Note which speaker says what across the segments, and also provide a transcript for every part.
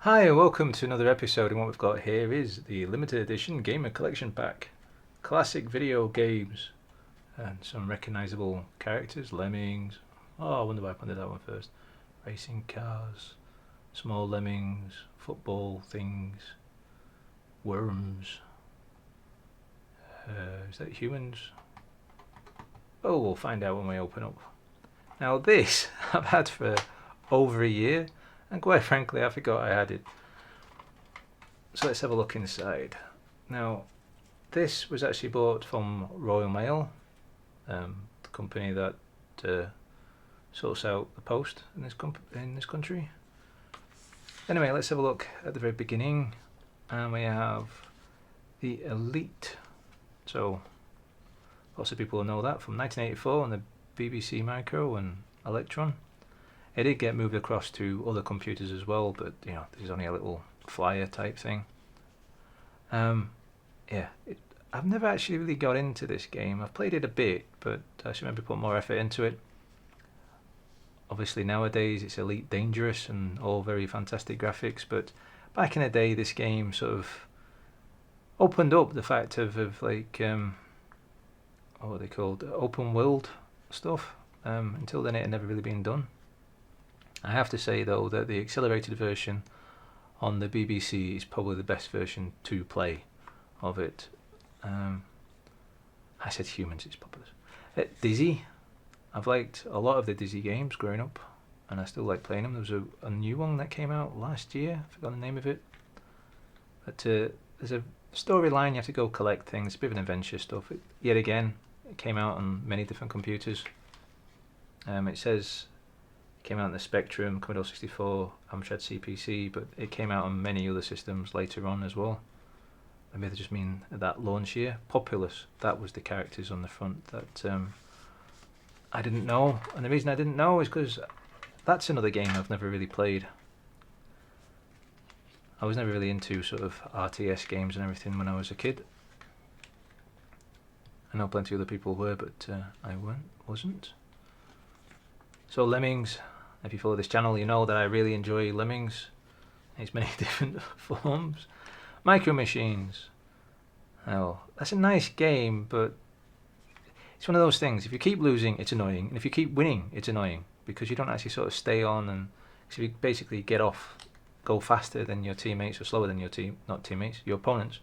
Speaker 1: Hi, and welcome to another episode, and what we've got here is the limited edition Gamer Collection Pack. Classic video games and some recognisable characters, Lemmings. Oh, I wonder why I did that one first. Racing cars, small lemmings, football things, worms. Is that humans? Oh, we'll find out when we open up. Now this I've had for over a year, and quite frankly I forgot I had it. So let's have a look inside. Now this was actually bought from Royal Mail, the company that sorts out the post in this country. Anyway, let's have a look at the very beginning, and we have the Elite. So lots of people will know that from 1984 on the BBC Micro and Electron. It did get moved across to other computers as well, but you know, this is only a little flyer type thing. I've never actually really got into this game. I've played it a bit, but I should maybe put more effort into it. Obviously nowadays it's Elite Dangerous and all very fantastic graphics, but back in the day this game sort of opened up the fact of like what are they called, open world stuff. Until then it had never really been done. I have to say though that the accelerated version on the BBC is probably the best version to play of it. I said humans, it's popular. Dizzy, I've liked a lot of the Dizzy games growing up, and I still like playing them. There was a new one that came out last year, I forgot the name of it. But there's a storyline, you have to go collect things, a bit of an adventure stuff. Yet again, it came out on many different computers. It says it came out on the Spectrum, Commodore 64, Amstrad CPC, but it came out on many other systems later on as well. Maybe they just mean that launch year. Populous, that was the characters on the front that I didn't know, and the reason I didn't know is because that's another game I've never really played. I was never really into sort of RTS games and everything when I was a kid. I know plenty of other people were, but I wasn't. So Lemmings, if you follow this channel, you know that I really enjoy Lemmings in its many different forms. Micro Machines. Oh, that's a nice game, but it's one of those things. If you keep losing, it's annoying, and if you keep winning, it's annoying because you don't actually sort of stay on, and so you basically get off, go faster than your teammates or slower than your your opponents,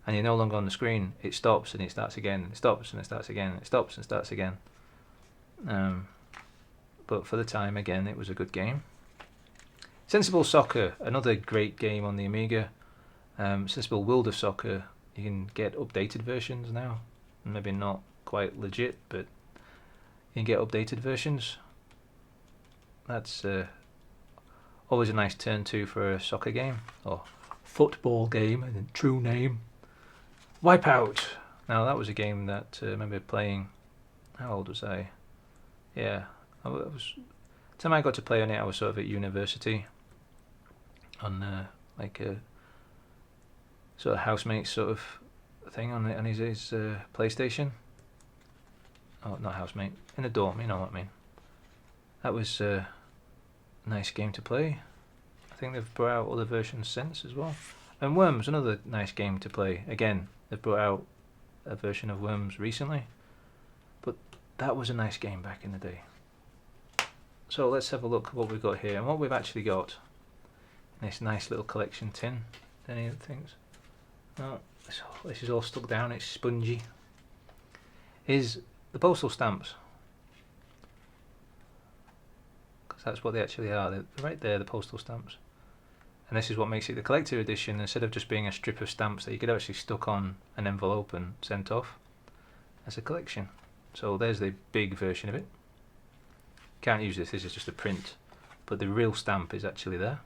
Speaker 1: and you're no longer on the screen. It stops and it starts again. It stops and it starts again. It stops and starts again. But for the time, again, it was a good game. Sensible Soccer, another great game on the Amiga. Sensible World of Soccer, you can get updated versions now. Maybe not quite legit, but you can get updated versions. That's always a nice turn to for a soccer game, or football game in true name. Wipeout. Now that was a game that I remember playing. How old was I? Yeah, the time I got to play on it, I was sort of at university, on like a sort of housemate sort of thing on his PlayStation. Oh, not housemate, in a dorm, you know what I mean. That was a nice game to play. I think they've brought out other versions since as well. And Worms, another nice game to play. Again, they've brought out a version of Worms recently, but that was a nice game back in the day. So let's have a look at what we've got here and what we've actually got in this nice little collection tin. Any other things? No, this is all stuck down, it's spongy. Is the postal stamps, because that's what they actually are. They're right there, the postal stamps. And this is what makes it the collector edition. Instead of just being a strip of stamps that you could actually stuck on an envelope and sent off, as a collection. So there's the big version of it. Can't use this is just a print, but the real stamp is actually there.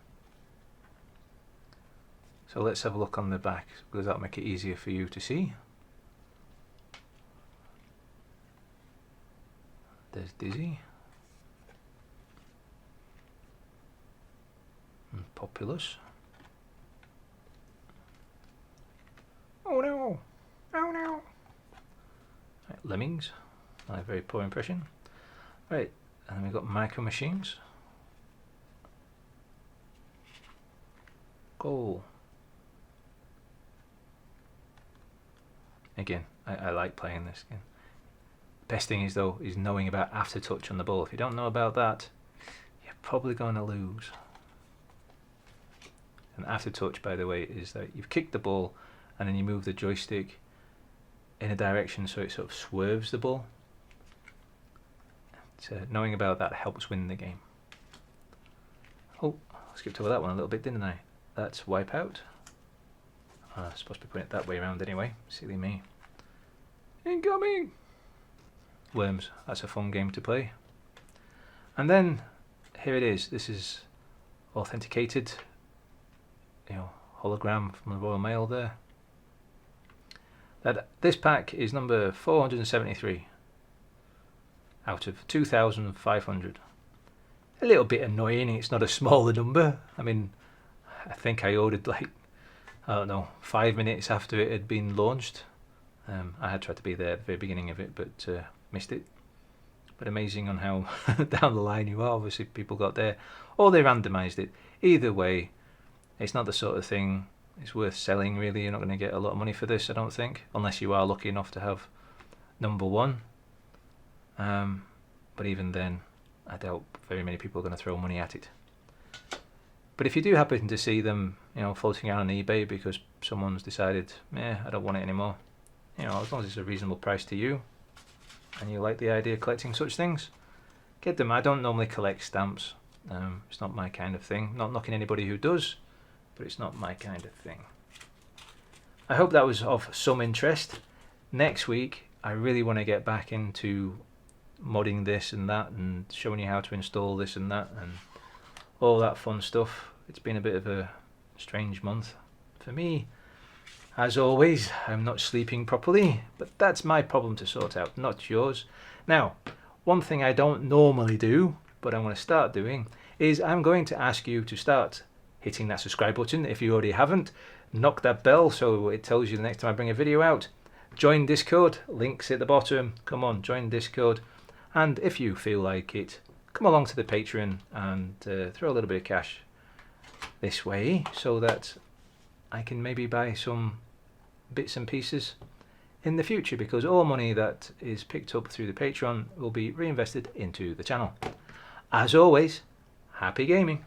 Speaker 1: So let's have a look on the back, because that'll make it easier for you to see. There's Dizzy. And Populous. Oh no! Oh no! Right, Lemmings. My very poor impression. Right, and then we've got Micro Machines. Goal. Again, I like playing this game. Best thing is though, is knowing about aftertouch on the ball. If you don't know about that, you're probably going to lose. And aftertouch, by the way, is that you've kicked the ball and then you move the joystick in a direction so it sort of swerves the ball. So knowing about that helps win the game. Oh, I skipped over that one a little bit, didn't I? That's Wipeout. I'm supposed to be putting it that way around anyway. Silly me. Incoming! Worms. That's a fun game to play. And then, here it is. This is authenticated. Hologram from the Royal Mail there. This pack is number 473 out of 2,500. A little bit annoying, it's not a smaller number. I mean, I think I ordered like, I don't know, 5 minutes after it had been launched. I had tried to be there at the very beginning of it, but missed it. But amazing on how down the line you are. Obviously people got there, or they randomised it. Either way, it's not the sort of thing it's worth selling really. You're not going to get a lot of money for this, I don't think, unless you are lucky enough to have number one. But even then, I doubt very many people are going to throw money at it. But if you do happen to see them, floating out on eBay because someone's decided, I don't want it anymore, as long as it's a reasonable price to you, and you like the idea of collecting such things, get them. I don't normally collect stamps. It's not my kind of thing. Not knocking anybody who does, but it's not my kind of thing. I hope that was of some interest. Next week, I really want to get back into modding this and that and showing you how to install this and that and all that fun stuff. It's been a bit of a strange month for me. As always, I'm not sleeping properly, but that's my problem to sort out, not yours. Now, one thing I don't normally do, but I'm going to start doing, is I'm going to ask you to start hitting that subscribe button if you already haven't. Knock that bell so it tells you the next time I bring a video out. Join Discord, links at the bottom. Come on, join Discord. And if you feel like it, come along to the Patreon and throw a little bit of cash this way so that I can maybe buy some bits and pieces in the future, because all money that is picked up through the Patreon will be reinvested into the channel. As always, happy gaming.